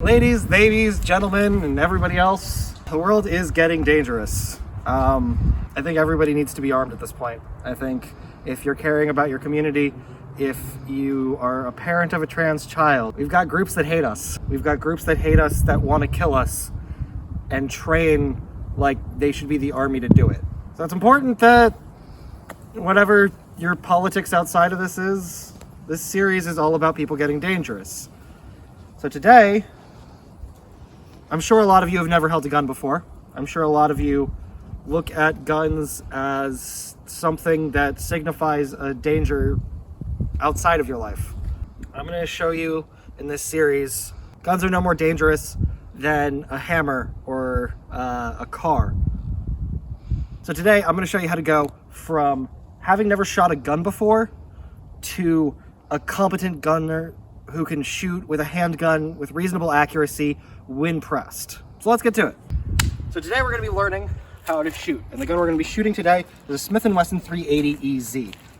Ladies, gentlemen, and everybody else, the world is getting dangerous. I think everybody needs to be armed at this point. I think if you're caring about your community, if you are a parent of a trans child, we've got groups that hate us. We've got groups that hate us, that want to kill us and train like they should be the army to do it. So it's important that whatever your politics outside of this is, this series is all about people getting dangerous. So today, I'm sure a lot of you have never held a gun before. I'm sure a lot of you look at guns as something that signifies a danger outside of your life. I'm going to show you in this series, guns are no more dangerous than a hammer or a car. So today I'm going to show you how to go from having never shot a gun before to a competent gunner who can shoot with a handgun with reasonable accuracy when pressed. So let's get to it. So today we're going to be learning how to shoot. And the gun we're going to be shooting today is a Smith & Wesson 380 EZ.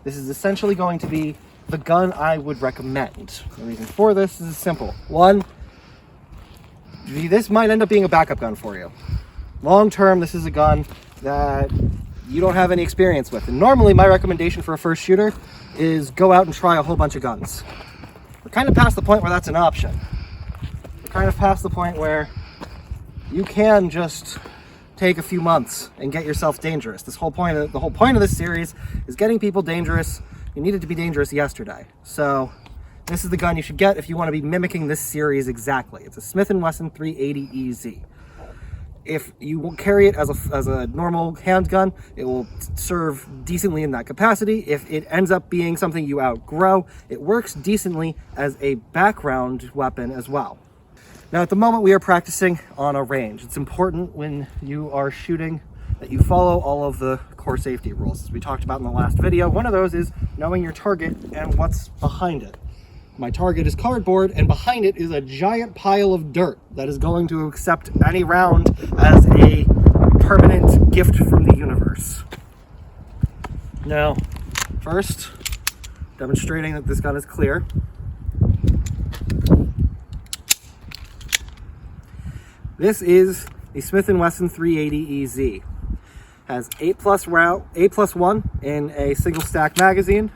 This is essentially going to be the gun I would recommend. The reason for this is simple. One, this might end up being a backup gun for you. Long term, this is a gun that you don't have any experience with. And normally my recommendation for a first shooter is go out and try a whole bunch of guns. We're kind of past the point where that's an option. We're kind of past the point where you can just take a few months and get yourself dangerous. The whole point of this series is getting people dangerous. You needed to be dangerous yesterday. So this is the gun you should get if you want to be mimicking this series exactly. It's a Smith & Wesson 380 EZ. If you carry it as a normal handgun, it will serve decently in that capacity. If it ends up being something you outgrow, it works decently as a background weapon as well. Now at the moment we are practicing on a range. It's important when you are shooting that you follow all of the core safety rules. As we talked about in the last video, one of those is knowing your target and what's behind it. My target is cardboard, and behind it is a giant pile of dirt that is going to accept any round as a permanent gift from the universe. Now, first, demonstrating that this gun is clear. This is the Smith & Wesson 380 EZ. Has 8+1 in a single stack magazine.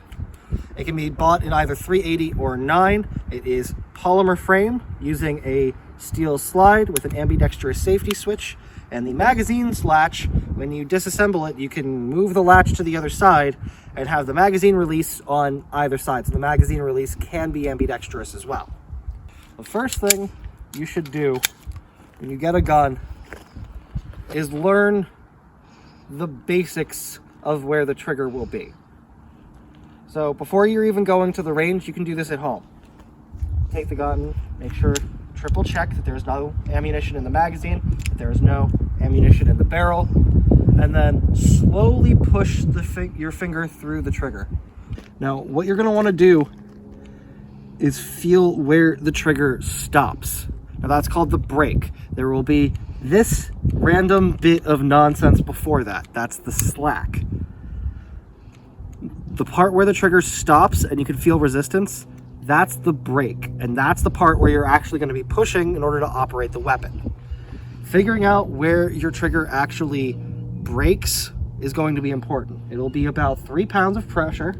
It can be bought in either 380 or 9. It is polymer frame using a steel slide with an ambidextrous safety switch. And the magazine's latch, when you disassemble it, you can move the latch to the other side and have the magazine release on either side. So the magazine release can be ambidextrous as well. The first thing you should do when you get a gun is learn the basics of where the trigger will be. So before you're even going to the range, you can do this at home. Take the gun, make sure, triple check that there's no ammunition in the magazine, that there is no ammunition in the barrel, and then slowly push your finger through the trigger. Now, what you're gonna wanna do is feel where the trigger stops. Now that's called the break. There will be this random bit of nonsense before that. That's the slack. The part where the trigger stops and you can feel resistance, that's the break. And that's the part where you're actually going to be pushing in order to operate the weapon. Figuring out where your trigger actually breaks is going to be important. It'll be about 3 pounds of pressure.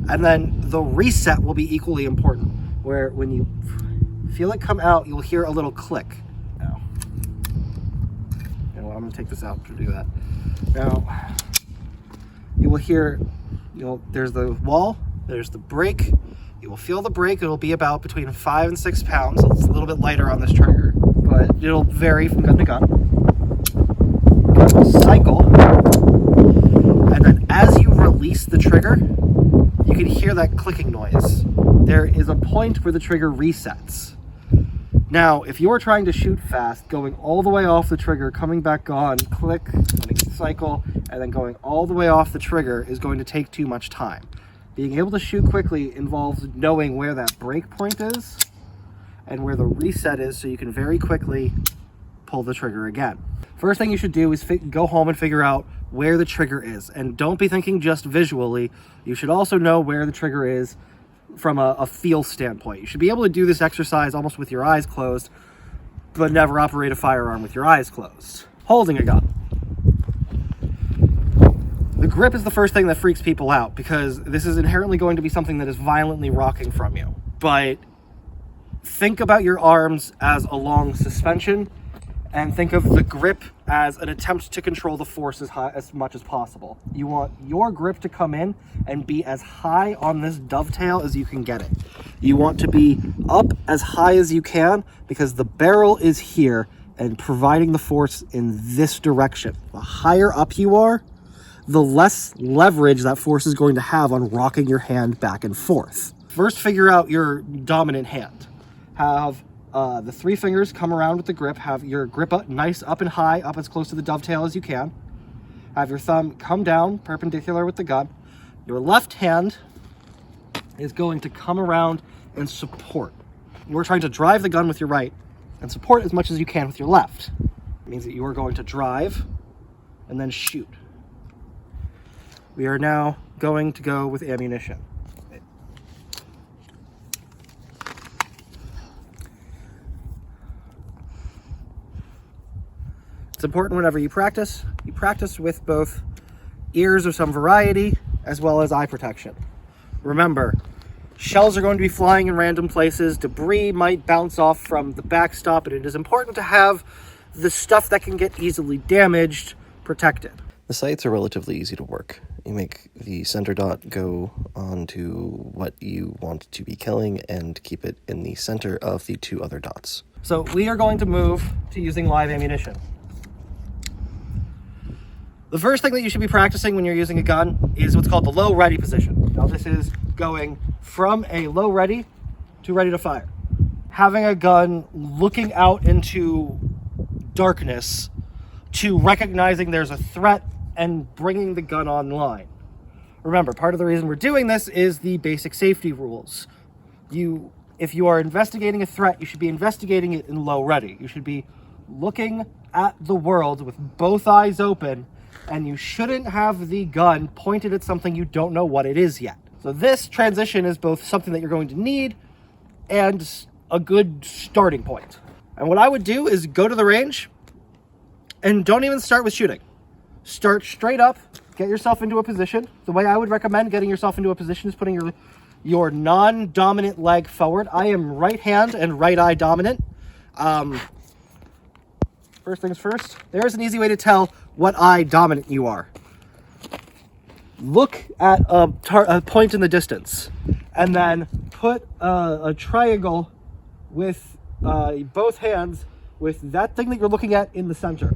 And then the reset will be equally important, where when you feel it come out, you'll hear a little click. Now, you know what, I'm going to take this out to do that. Now, you will hear, there's the wall, there's the brake. You will feel the brake. It'll be about between 5 and 6 pounds. It's a little bit lighter on this trigger, but it'll vary from gun to gun. Cycle, and then as you release the trigger, you can hear that clicking noise. There is a point where the trigger resets. Now, if you're trying to shoot fast, going all the way off the trigger, coming back on, click, cycle, and then going all the way off the trigger is going to take too much time. Being able to shoot quickly involves knowing where that break point is and where the reset is so you can very quickly pull the trigger again. First thing you should do is go home and figure out where the trigger is. And don't be thinking just visually. You should also know where the trigger is from a feel standpoint. You should be able to do this exercise almost with your eyes closed, but never operate a firearm with your eyes closed. Holding a gun. The grip is the first thing that freaks people out because this is inherently going to be something that is violently rocking from you. But think about your arms as a long suspension and think of the grip as an attempt to control the force as much as possible. You want your grip to come in and be as high on this dovetail as you can get it. You want to be up as high as you can because the barrel is here and providing the force in this direction. The higher up you are, the less leverage that force is going to have on rocking your hand back and forth. First, figure out your dominant hand. Have the 3 fingers come around with the grip. Have your grip up, nice up and high, up as close to the dovetail as you can. Have your thumb come down perpendicular with the gun. Your left hand is going to come around and support. We're trying to drive the gun with your right and support as much as you can with your left. It means that you are going to drive and then shoot. We are now going to go with ammunition. It's important whenever you practice with both ears of some variety as well as eye protection. Remember, shells are going to be flying in random places, debris might bounce off from the backstop, and it is important to have the stuff that can get easily damaged protected. The sights are relatively easy to work. You make the center dot go onto what you want to be killing and keep it in the center of the 2 other dots. So we are going to move to using live ammunition. The first thing that you should be practicing when you're using a gun is what's called the low ready position. Now this is going from a low ready to ready to fire. Having a gun looking out into darkness to recognizing there's a threat and bringing the gun online. Remember, part of the reason we're doing this is the basic safety rules. If you are investigating a threat, you should be investigating it in low ready. You should be looking at the world with both eyes open, and you shouldn't have the gun pointed at something you don't know what it is yet. So this transition is both something that you're going to need and a good starting point. And what I would do is go to the range and don't even start with shooting. Start straight up, get yourself into a position. The way I would recommend getting yourself into a position is putting your non-dominant leg forward. I am right hand and right eye dominant. First things first, there's an easy way to tell what eye dominant you are. Look at a point in the distance and then put a triangle with both hands with that thing that you're looking at in the center.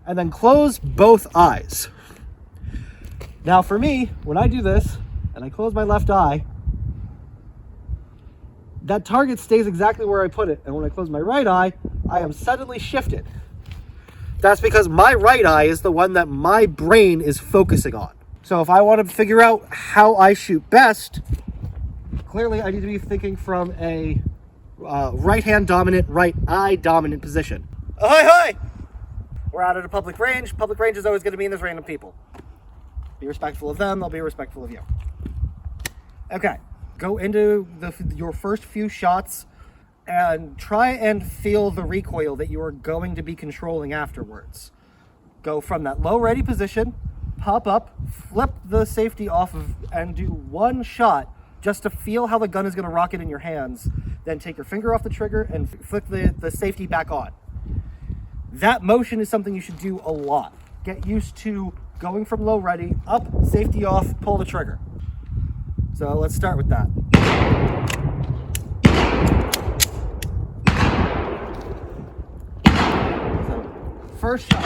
And then close both eyes. Now for me, when I do this and I close my left eye, that target stays exactly where I put it. And when I close my right eye, I am suddenly shifted. That's because my right eye is the one that my brain is focusing on. So if I want to figure out how I shoot best, clearly I need to be thinking from a right hand dominant, right eye dominant position. Ahoy, hoy! We're out at a public range. Public range is always going to mean there's random people. Be respectful of them, they'll be respectful of you. Okay, go into your first few shots and try and feel the recoil that you are going to be controlling afterwards. Go from that low ready position, pop up, flip the safety off of, and do one shot just to feel how the gun is going to rocket in your hands. Then take your finger off the trigger and flick the safety back on. That motion is something you should do a lot. Get used to going from low ready, up, safety off, pull the trigger. So let's start with that. So, first shot.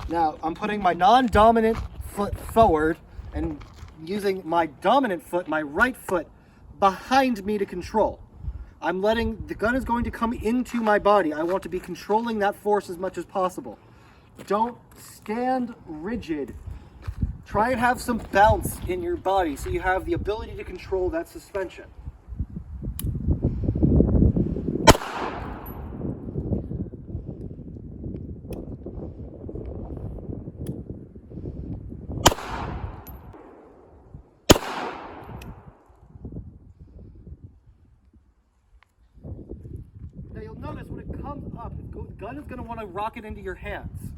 Now I'm putting my non-dominant foot forward and using my dominant foot, my right foot, behind me to control. I'm letting, the gun is going to come into my body. I want to be controlling that force as much as possible. Don't stand rigid. Try and have some bounce in your body so you have the ability to control that suspension. gun is going to want to rocket into your hands.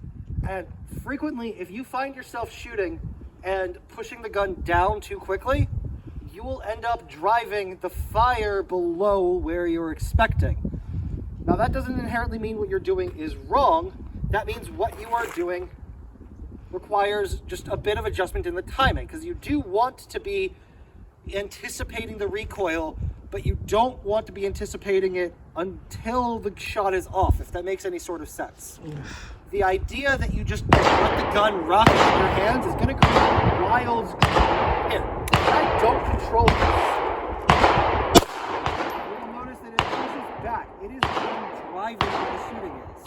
And frequently, if you find yourself shooting and pushing the gun down too quickly, you will end up driving the fire below where you're expecting. Now, that doesn't inherently mean what you're doing is wrong. That means what you are doing requires just a bit of adjustment in the timing, because you do want to be anticipating the recoil, but you don't want to be anticipating it until the shot is off, if that makes any sort of sense. The idea that you just let the gun rock in your hands is going to create wild... Here, I don't control this. You'll notice that it pushes back. It is driving where the shooting is.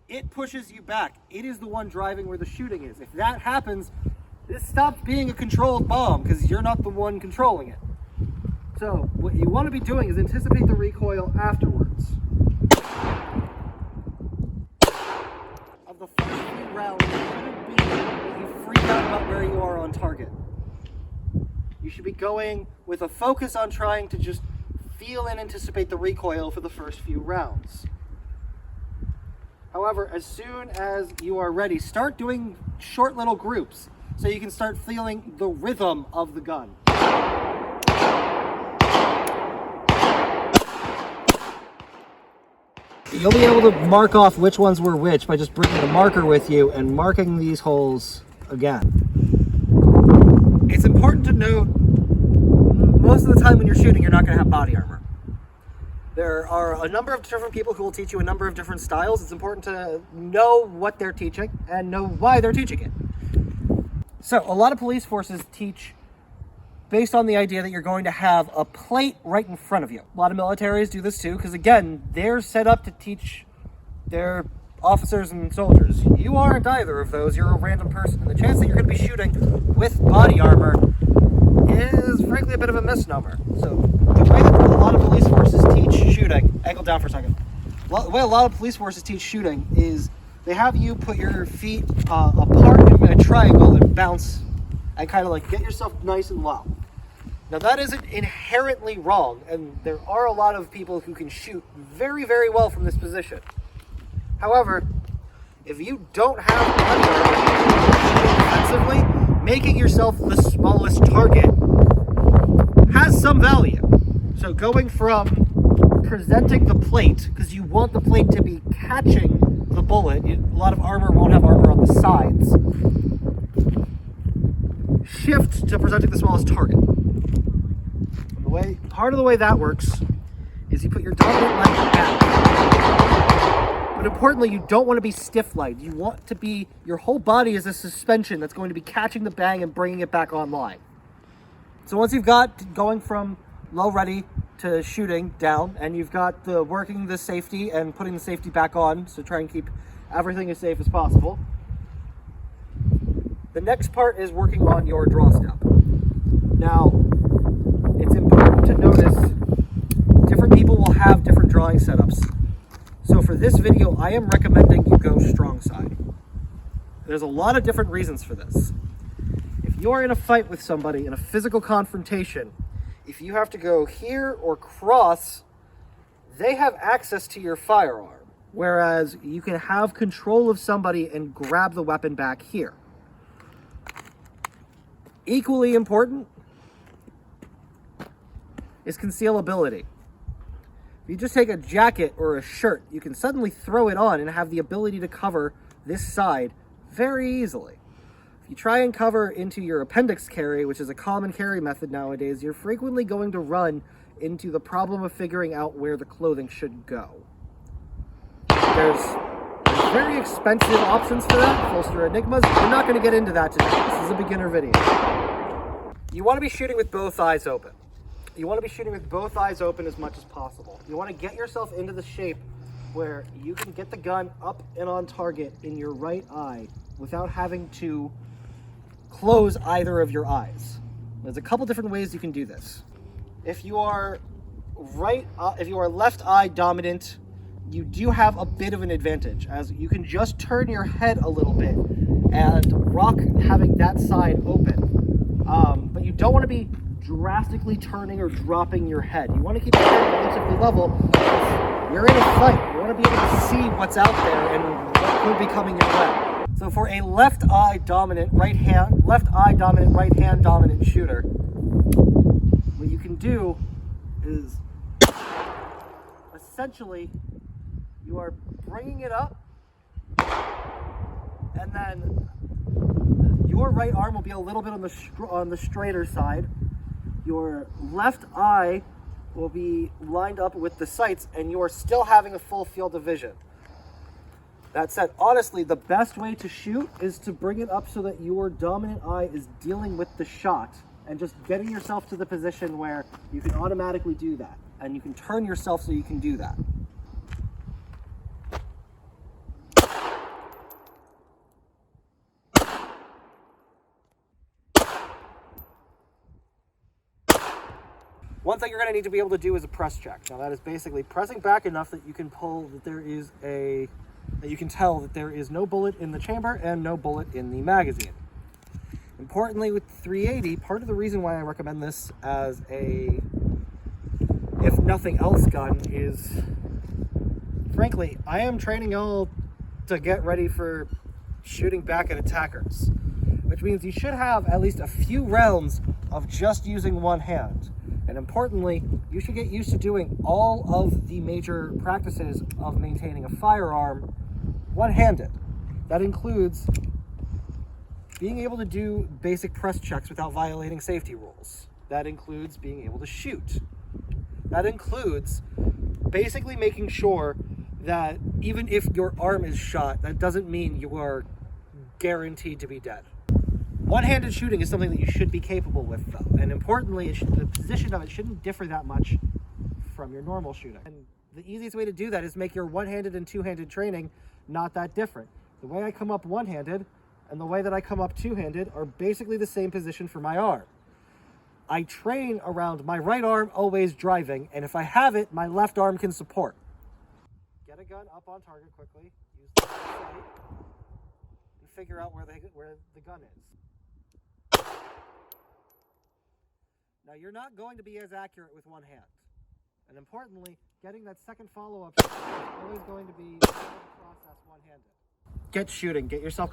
It pushes you back. It is the one driving where the shooting is. If that happens, this stops being a controlled bomb because you're not the one controlling it. So what you want to be doing is anticipate the recoil afterwards. Of the first few rounds, it shouldn't be that you freak out about where you are on target. You should be going with a focus on trying to just feel and anticipate the recoil for the first few rounds. However, as soon as you are ready, start doing short little groups so you can start feeling the rhythm of the gun. You'll be able to mark off which ones were which by just bringing a marker with you and marking these holes again. It's important to note, most of the time when you're shooting, you're not going to have body armor. There are a number of different people who will teach you a number of different styles. It's important to know what they're teaching and know why they're teaching it. So a lot of police forces teach based on the idea that you're going to have a plate right in front of you. A lot of militaries do this too, because again, they're set up to teach their officers and soldiers. You aren't either of those, you're a random person. And the chance that you're going to be shooting with body armor is frankly a bit of a misnomer. So the way that a lot of police forces teach shooting, ankle down for a second. The way a lot of police forces teach shooting is they have you put your feet apart in a triangle and bounce and kind of like get yourself nice and low. Now that isn't inherently wrong, and there are a lot of people who can shoot very, very well from this position. However, if you don't have body armor defensively, making yourself the smallest target has some value. So going from presenting the plate, because you want the plate to be catching the bullet, a lot of armor won't have armor on the sides, shift to presenting the smallest target. Part of the way that works is you put your dominant leg back. But importantly, you don't want to be stiff-legged. You want to be, your whole body is a suspension that's going to be catching the bang and bringing it back online. So once you've got going from low ready to shooting down, and you've got the working the safety and putting the safety back on, so try and keep everything as safe as possible. The next part is working on your draw step. Now, it's important to notice different people will have different drawing setups. So for this video, I am recommending you go strong side. There's a lot of different reasons for this. If you're in a fight with somebody, in a physical confrontation, if you have to go here or cross, they have access to your firearm, whereas you can have control of somebody and grab the weapon back here. Equally important is concealability. If you just take a jacket or a shirt, you can suddenly throw it on and have the ability to cover this side very easily. If you try and cover into your appendix carry, which is a common carry method nowadays, you're frequently going to run into the problem of figuring out where the clothing should go. There's very expensive options for that, PHLster Enigmas. We're not going to get into that today. This is a beginner video. You want to be shooting with both eyes open. You want to be shooting with both eyes open as much as possible. You want to get yourself into the shape where you can get the gun up and on target in your right eye without having to close either of your eyes. There's a couple different ways you can do this. If you are left eye dominant, you do have a bit of an advantage, as you can just turn your head a little bit and rock having that side open. But you don't want to be drastically turning or dropping your head. You want to keep your head relatively level. You're in a fight. You want to be able to see what's out there and what could be coming your way. So for a left eye dominant right hand dominant shooter, what you can do is essentially you are bringing it up, and then your right arm will be a little bit on the straighter side. Your left eye will be lined up with the sights, and you are still having a full field of vision. That said, honestly, the best way to shoot is to bring it up so that your dominant eye is dealing with the shot and just getting yourself to the position where you can automatically do that. And you can turn yourself so you can do that. One thing you're going to need to be able to do is a press check. Now that is basically pressing back enough that you can pull that you can tell that there is no bullet in the chamber and no bullet in the magazine. Importantly, with 380, part of the reason why I recommend this as a, if nothing else, gun is, frankly, I am training y'all to get ready for shooting back at attackers, which means you should have at least a few rounds of just using one hand. And importantly, you should get used to doing all of the major practices of maintaining a firearm one-handed. That includes being able to do basic press checks without violating safety rules. That includes being able to shoot. That includes basically making sure that even if your arm is shot, that doesn't mean you are guaranteed to be dead. One-handed shooting is something that you should be capable with, though. And importantly, the position of it shouldn't differ that much from your normal shooting. And the easiest way to do that is make your one-handed and two-handed training not that different. The way I come up one-handed and the way that I come up two-handed are basically the same position for my arm. I train around my right arm always driving, and if I have it, my left arm can support. Get a gun up on target quickly, use the sight, and figure out where the gun is. Now, you're not going to be as accurate with one hand. And importantly, getting that second follow-up is always going to be a process one-handed. Get shooting, get yourself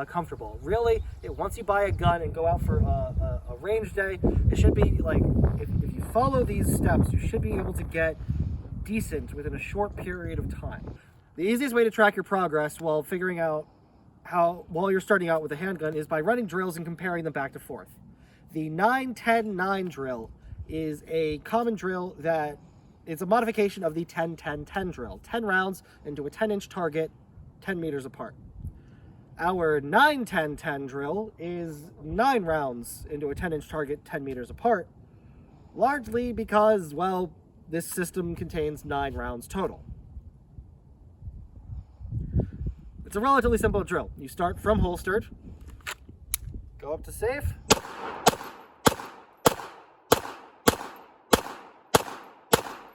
comfortable. Really, once you buy a gun and go out for a range day, it should be like, if you follow these steps, you should be able to get decent within a short period of time. The easiest way to track your progress while figuring out while you're starting out with a handgun is by running drills and comparing them back to forth. The 9-10-9 drill is a common drill that it's a modification of the 10-10-10 drill. 10 rounds into a 10-inch target, 10 meters apart. Our 9-10-10 drill is 9 rounds into a 10-inch target, 10 meters apart, largely because, well, this system contains 9 rounds total. It's a relatively simple drill. You start from holstered, go up to safe,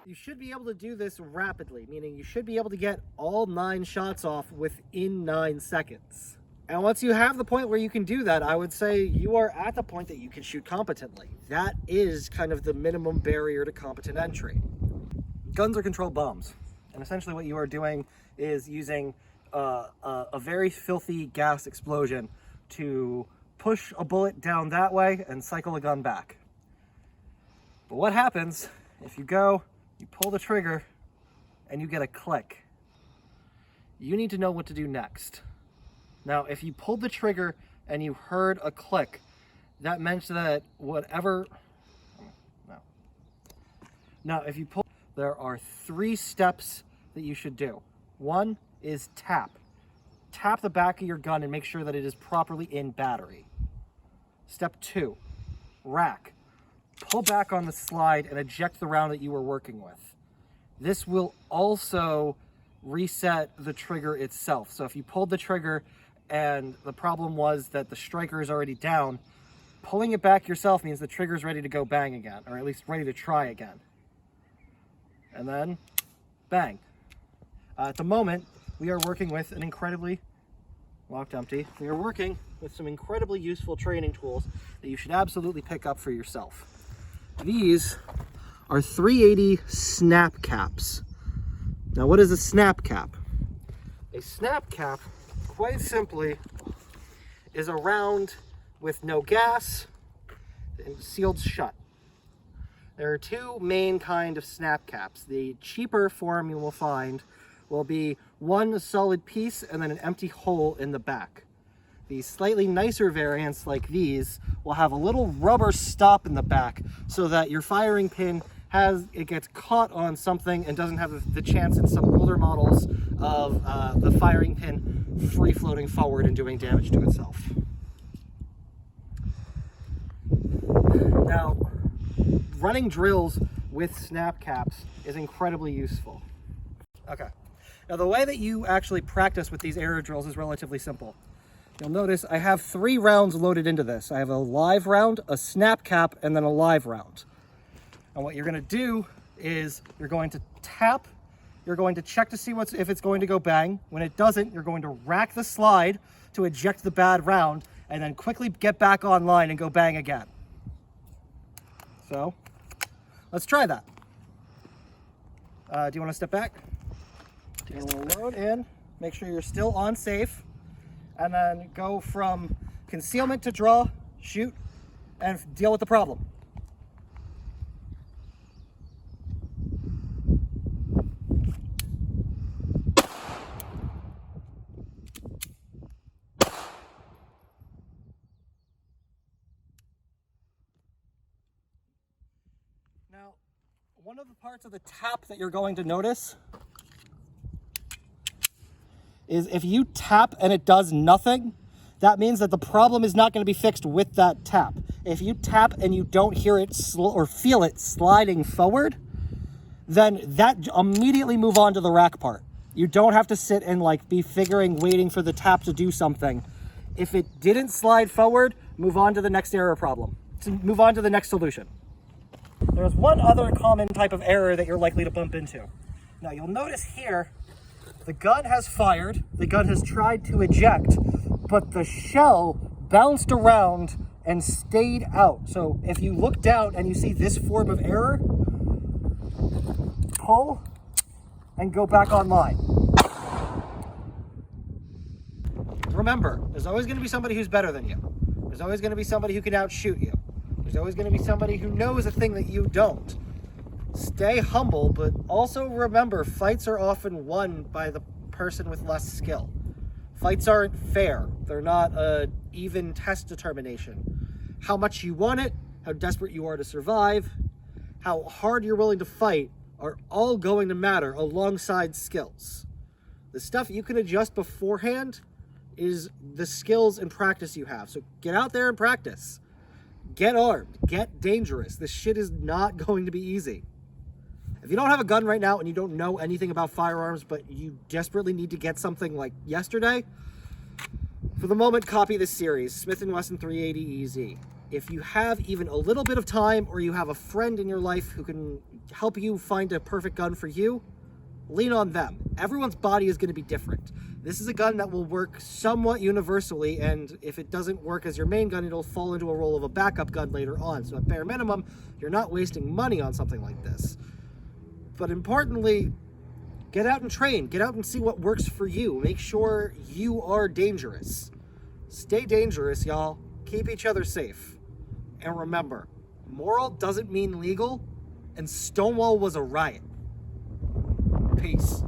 you should be able to do this rapidly, meaning you should be able to get all 9 shots off within 9 seconds. And once you have the point where you can do that, I would say you are at the point that you can shoot competently. That is kind of the minimum barrier to competent entry. Guns are controlled bombs. And essentially what you are doing is using a very filthy gas explosion to push a bullet down that way and cycle a gun back. But what happens if you pull the trigger and you get a click? You need to know what to do next. Now, if you pulled the trigger and you heard a click, that meant that Now, if you pull, there are 3 steps that you should do. 1 is tap. Tap the back of your gun and make sure that it is properly in battery. Step 2, rack. Pull back on the slide and eject the round that you were working with. This will also reset the trigger itself. So if you pulled the trigger and the problem was that the striker is already down, pulling it back yourself means the trigger is ready to go bang again, or at least ready to try again. And then, bang. At the moment, we are working with an incredibly locked empty. We are working with some incredibly useful training tools that you should absolutely pick up for yourself. These are 380 snap caps. Now, what is a snap cap? A snap cap, quite simply, is a round with no gas and sealed shut. There are two main kind of snap caps. The cheaper form you will find will be one solid piece and then an empty hole in the back. The slightly nicer variants like these will have a little rubber stop in the back so that your firing pin gets caught on something and doesn't have the chance in some older models of the firing pin free floating forward and doing damage to itself. Now, running drills with snap caps is incredibly useful. Okay, now the way that you actually practice with these arrow drills is relatively simple. You'll notice I have 3 rounds loaded into this. I have a live round, a snap cap, and then a live round. And what you're going to do is you're going to tap, you're going to check to see if it's going to go bang. When it doesn't, you're going to rack the slide to eject the bad round, and then quickly get back online and go bang again. So, let's try that. Do you want to step back? You're going to load in, make sure you're still on safe, and then go from concealment to draw, shoot, and deal with the problem. Now, one of the parts of the tap that you're going to notice is if you tap and it does nothing, that means that the problem is not going to be fixed with that tap. If you tap and you don't hear it or feel it sliding forward, then that immediately move on to the rack part. You don't have to sit and be waiting for the tap to do something. If it didn't slide forward, move on to the next error problem. Move on to the next solution. There's one other common type of error that you're likely to bump into. Now you'll notice here, the gun has fired, the gun has tried to eject, but the shell bounced around and stayed out. So if you look down and you see this form of error, pull and go back online. Remember, there's always going to be somebody who's better than you. There's always going to be somebody who can outshoot you. There's always going to be somebody who knows a thing that you don't. Stay humble, but also remember, fights are often won by the person with less skill. Fights aren't fair. They're not an even test determination. How much you want it, how desperate you are to survive, how hard you're willing to fight are all going to matter alongside skills. The stuff you can adjust beforehand is the skills and practice you have. So get out there and practice. Get armed. Get dangerous. This shit is not going to be easy. If you don't have a gun right now and you don't know anything about firearms, but you desperately need to get something like yesterday, for the moment, copy this series, Smith & Wesson 380 EZ. If you have even a little bit of time or you have a friend in your life who can help you find a perfect gun for you, lean on them. Everyone's body is going to be different. This is a gun that will work somewhat universally, and if it doesn't work as your main gun, it'll fall into a role of a backup gun later on. So at bare minimum, you're not wasting money on something like this. But importantly, get out and train. Get out and see what works for you. Make sure you are dangerous. Stay dangerous, y'all. Keep each other safe. And remember, moral doesn't mean legal, and Stonewall was a riot. Peace.